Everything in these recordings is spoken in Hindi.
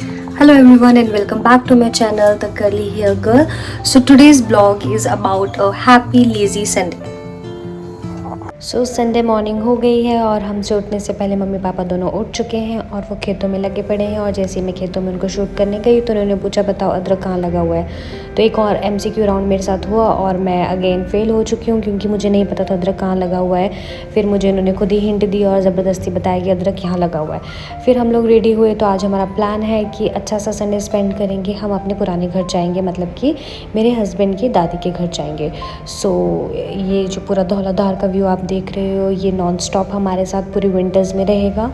Hello everyone and welcome back to my channel The Curly Hair Girl. So today's vlog is about a happy lazy Sunday. Sunday morning हो गई है और हमसे उठने से पहले मम्मी पापा दोनों उठ चुके हैं और वो खेतों में लगे पड़े हैं। और जैसे ही मैं खेतों में उनको शूट करने गई तो उन्होंने पूछा बताओ अदरक कहाँ लगा हुआ है। तो एक और MCQ राउंड मेरे साथ हुआ और मैं अगेन फेल हो चुकी हूँ क्योंकि मुझे नहीं पता था अदरक कहाँ लगा हुआ है। फिर मुझे उन्होंने खुद ही हिंट दी और ज़बरदस्ती बताया कि अदरक यहाँ लगा हुआ है। फिर हम लोग रेडी हुए तो आज हमारा प्लान है कि अच्छा सा संडे स्पेंड करेंगे। हम अपने पुराने घर जाएंगे, मतलब कि मेरे हस्बैंड की दादी के घर जाएंगे। ये जो पूरा धौलाधार का व्यू आप देख रहे हो ये नॉन स्टॉप हमारे साथ पूरी विंटर्स में रहेगा।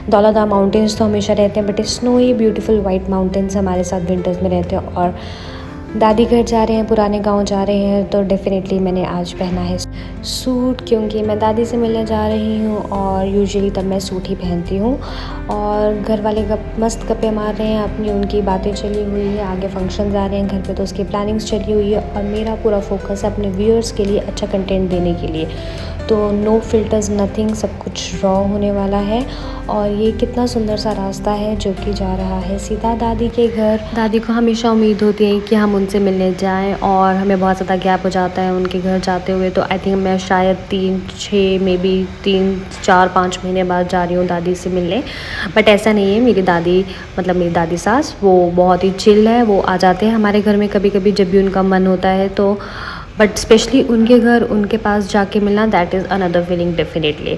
धौलाधार माउंटेन्स तो हमेशा रहते हैं but snowy beautiful white mountains हमारे साथ विंटर्स में रहते हैं। और दादी घर जा रहे हैं, पुराने गांव जा रहे हैं तो डेफिनेटली मैंने आज पहना है सूट क्योंकि मैं दादी से मिलने जा रही हूँ और यूजुअली तब मैं सूट ही पहनती हूँ। और घर वाले मस्त गप्पे मार रहे हैं अपनी, उनकी बातें चली हुई है, आगे फंक्शंस आ रहे हैं घर पे तो उसकी प्लानिंग्स चली हुई है। और मेरा पूरा फोकस है अपने व्यूअर्स के लिए अच्छा कंटेंट देने के लिए, तो नो फिल्टर्स नथिंग, सब कुछ रॉ होने वाला है। और ये कितना सुंदर सा रास्ता है जो कि जा रहा है सीधा दादी के घर। दादी को हमेशा उम्मीद होती है कि हम उनसे मिलने जाएं और हमें बहुत ज़्यादा गैप हो जाता है उनके घर जाते हुए। तो आई थिंक मैं शायद 3-6 मे बी 3-4-5 महीने बाद जा रही हूँ दादी से मिलने। बट ऐसा नहीं है, मेरी दादी मतलब मेरी दादी सास वो बहुत ही चिल है, वो आ जाते हैं हमारे घर में कभी कभी जब भी उनका मन होता है। तो बट स्पेशली उनके घर उनके पास जाके मिलना that is another feeling definitely.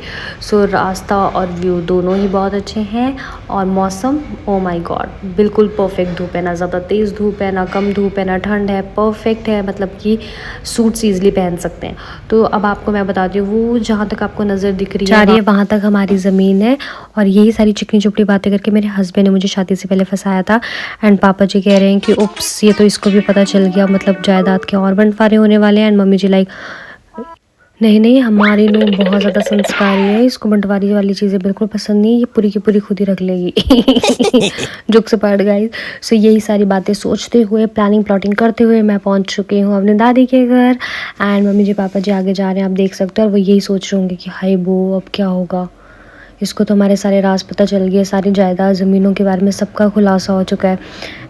रास्ता और व्यू दोनों ही बहुत अच्छे हैं और मौसम ओ माय गॉड बिल्कुल परफेक्ट धूप है, ना ज़्यादा तेज़ धूप है ना कम धूप है ना ठंड है, परफेक्ट है, मतलब कि सूट्स ईजिली पहन सकते हैं। तो अब आपको मैं बताती हूँ वो जहाँ तक आपको नज़र दिख रही है वहाँ तक हमारी ज़मीन है। और यही सारी चिकनी चुपड़ी बातें करके मेरे हस्बैंड ने मुझे शादी से पहले फंसाया था। एंड पापा जी कह रहे हैं कि उप्स ये तो इसको भी पता चल गया, मतलब जायदाद के और बंटवारे होने वाले हैं। एंड मम्मी जी लाइक नहीं हमारी नूह बहुत ज़्यादा संस्कारी है, इसको बंटवारी वाली चीज़ें बिल्कुल पसंद नहीं, ये पूरी की पूरी खुद ही रख लेगी। जुक से पार्ट गाइस। यही सारी बातें सोचते हुए प्लानिंग प्लॉटिंग करते हुए मैं पहुंच चुकी हूँ अपने दादी के घर। एंड मम्मी जी पापा जी आगे जा रहे हैं, आप देख सकते हो। और वो यही सोच रहे होंगे कि हाय बो अब क्या होगा, इसको तो हमारे सारे राज पता चल गए, सारी जायदाद ज़मीनों के बारे में सबका खुलासा हो चुका है।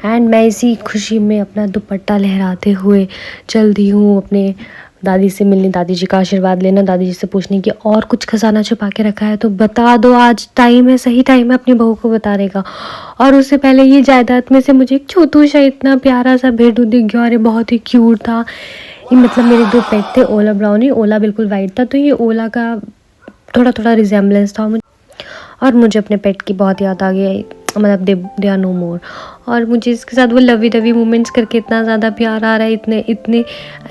एंड मैं इसी खुशी में अपना दुपट्टा लहराते हुए चल दी हूँ अपने दादी से मिलने, दादी जी का आशीर्वाद लेना, दादी जी से पूछने की और कुछ खजाना छुपा के रखा है तो बता दो, आज टाइम है, सही टाइम है अपनी बहू को बताने का। और उससे पहले ये जायदाद में से मुझे एक छोटू सा इतना प्यारा सा भेड़ू दिख गया और ये बहुत ही क्यूट था। ये मतलब मेरे 2 पेट थे, ओला ब्राउनी, ओला बिल्कुल वाइट था, तो ये ओला का थोड़ा थोड़ा रिजेम्बलेंस था और मुझे अपने पेट की बहुत याद आ गई, मतलब दे आर नो मोर। और मुझे इसके साथ वो लवी डवी मोमेंट्स करके इतना ज़्यादा प्यार आ रहा है,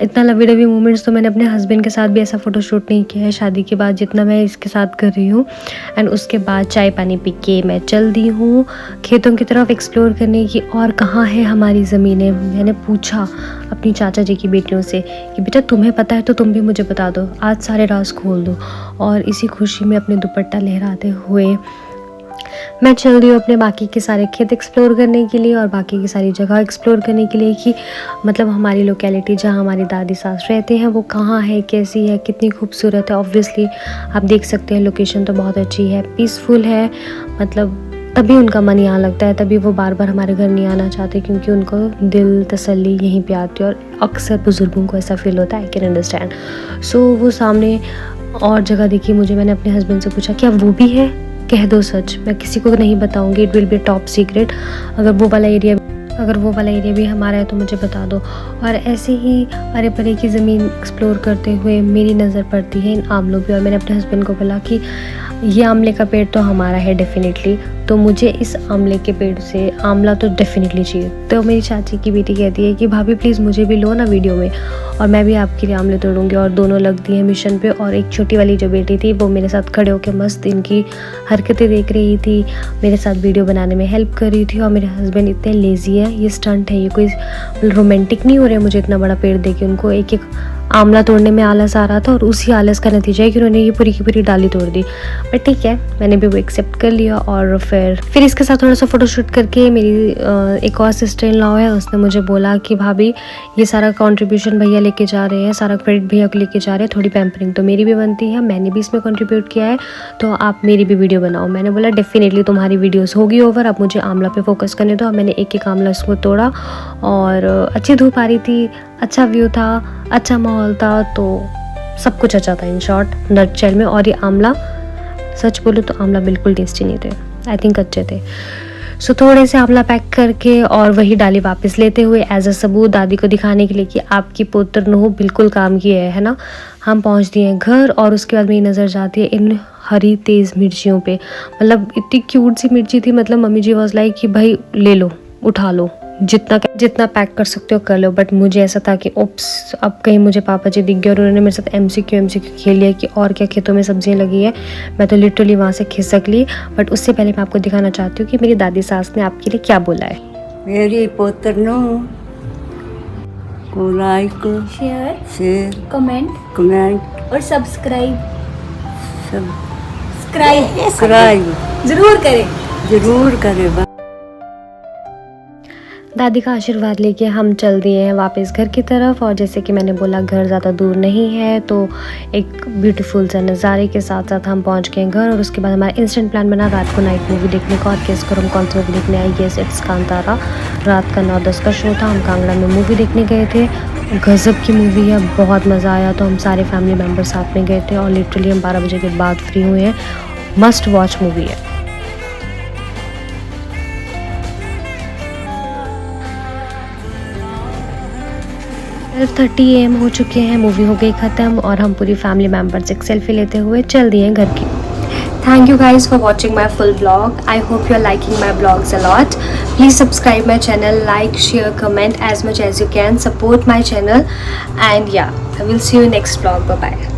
इतना लवी डवी मोमेंट्स तो मैंने अपने हस्बैंड के साथ भी ऐसा फ़ोटोशूट नहीं किया है शादी के बाद जितना मैं इसके साथ कर रही हूँ। एंड उसके बाद चाय पानी पी के मैं चल दी हूँ खेतों की तरफ एक्सप्लोर करने की। और कहाँ है हमारी ज़मीनें, मैंने पूछा अपनी चाचा जी की बेटियों से कि बेटा तुम्हें पता है तो तुम भी मुझे बता दो, आज सारे राज खोल दो। और इसी खुशी में अपने दुपट्टा लहराते हुए मैं चल रही हूँ अपने बाकी के सारे खेत एक्सप्लोर करने के लिए और बाकी की सारी जगह एक्सप्लोर करने के लिए कि मतलब हमारी लोकेलिटी जहाँ हमारी दादी सास रहते हैं वो कहाँ है, कैसी है, कितनी खूबसूरत है। ऑब्वियसली आप देख सकते हैं लोकेशन तो बहुत अच्छी है, पीसफुल है, मतलब तभी उनका मन यहाँ लगता है, तभी वो बार बार हमारे घर नहीं आना चाहते क्योंकि उनको दिल तसल्ली यहीं पे आती है। और अक्सर बुज़ुर्गों को ऐसा फील होता है, आई कैन अंडरस्टैंड। वो सामने और जगह दिखी मुझे, मैंने अपने हस्बैंड से पूछा क्या वो भी है, कह दो सच, मैं किसी को नहीं बताऊंगी, it will be top secret. अगर वो वाला एरिया भी हमारा है तो मुझे बता दो। और ऐसे ही अरे परे की ज़मीन एक्सप्लोर करते हुए मेरी नज़र पड़ती है इन आमलों पे। और मैंने अपने हस्बैंड को बोला कि ये आमले का पेड़ तो हमारा है डेफिनेटली, तो मुझे इस आमले के पेड़ से आमला तो डेफिनेटली चाहिए। तो मेरी चाची की बेटी कहती है कि भाभी प्लीज़ मुझे भी लो ना वीडियो में, और मैं भी आपके लिए आमले तोड़ूंगी। और दोनों लगती हैं मिशन पे। और एक छोटी वाली जो बेटी थी वो मेरे साथ खड़े होकर मस्त इनकी हरकतें देख रही थी, मेरे साथ वीडियो बनाने में हेल्प कर रही थी। और मेरे हस्बैंड इतने लेज़ी है, ये स्टंट है, ये कोई रोमांटिक नहीं हो रहा है मुझे इतना बड़ा पेड़ दे के उनको एक एक आंवला तोड़ने में आलस आ रहा था और उसी आलस का नतीजा है कि उन्होंने ये पूरी की पूरी डाली तोड़ दी। बट ठीक है, मैंने भी वो एक्सेप्ट कर लिया। और फिर इसके साथ थोड़ा सा फ़ोटोशूट करके मेरी एक और सिस्टर इन लॉ है, उसने मुझे बोला कि भाभी ये सारा कंट्रीब्यूशन भैया लेके जा रहे हैं, सारा क्रेडिट भैया को लेके जा रहे हैं, थोड़ी पैम्परिंग तो मेरी भी बनती है, मैंने भी इसमें कंट्रीब्यूट किया है, तो आप मेरी भी वीडियो बनाओ। मैंने बोला डेफिनेटली तुम्हारी वीडियोस होगी ओवर, अब मुझे आंवला पे फोकस करने दो। मैंने एक एक आंवला इसको तोड़ा और अच्छी धूप आ रही थी, अच्छा व्यू था, अच्छा माहौल था, तो सब कुछ अच्छा था इन शॉर्ट नटशेल में। और ये आंवला, सच बोलूँ तो आंवला बिल्कुल टेस्टी नहीं थे, आई थिंक अच्छे थे। सो थोड़े से आंवला पैक करके और वही डाली वापस लेते हुए एज अ सबूत दादी को दिखाने के लिए कि आपकी पुत्र नूह बिल्कुल काम की है ना, हम पहुंच दिए हैं घर। और उसके बाद मेरी नज़र जाती है इन हरी तेज़ मिर्चियों पे, मतलब इतनी क्यूट सी मिर्ची थी, मतलब मम्मी जी वॉज लाइक कि भाई ले लो, उठा लो, जितना पैक कर सकते हो कर लो। बट मुझे ऐसा था कि ओप्स, अब कहीं मुझे पापा जी दिख गए और उन्होंने मेरे साथ एमसीक्यू खेल लिया कि और क्या खेतों में सब्जियां लगी है। मैं तो लिटरली वहाँ से खिसक ली। बट उससे पहले मैं आपको दिखाना चाहती हूँ कि मेरी दादी सास ने आपके लिए क्या बोला है। मेरी पुत्र को लाइक शेयर कमेंट और सब्सक्राइब जरूर करें। दादी का आशीर्वाद लेके हम चल दिए हैं वापस घर की तरफ। और जैसे कि मैंने बोला घर ज़्यादा दूर नहीं है, तो एक ब्यूटीफुल सा नज़ारे के साथ साथ हम पहुंच गए घर। और उसके बाद हमारा इंस्टेंट प्लान बना रात को नाइट मूवी देखने का। और गेस करो हम कौन सी मूवी देखने आई? Yes, it's Kantara. रात का 9-10 का शो था, हम कांगड़ा में मूवी देखने गए थे। गज़ब की मूवी है, बहुत मज़ा आया। तो हम सारे फैमिली मेम्बर साथ में गए थे और लिटरली हम 12 बजे के बाद फ्री हुए हैं। मस्ट वॉच मूवी है। 12:30 AM हो चुके हैं, मूवी हो गई ख़त्म और हम पूरी फैमिली मेम्बर्स एक सेल्फी लेते हुए चल दिए हैं घर की। Thank you guys for watching my full vlog. I hope you're liking my vlogs a lot. Please subscribe my channel, like, share, comment as much as you can. Support my channel and yeah, I will see you next vlog. Bye bye.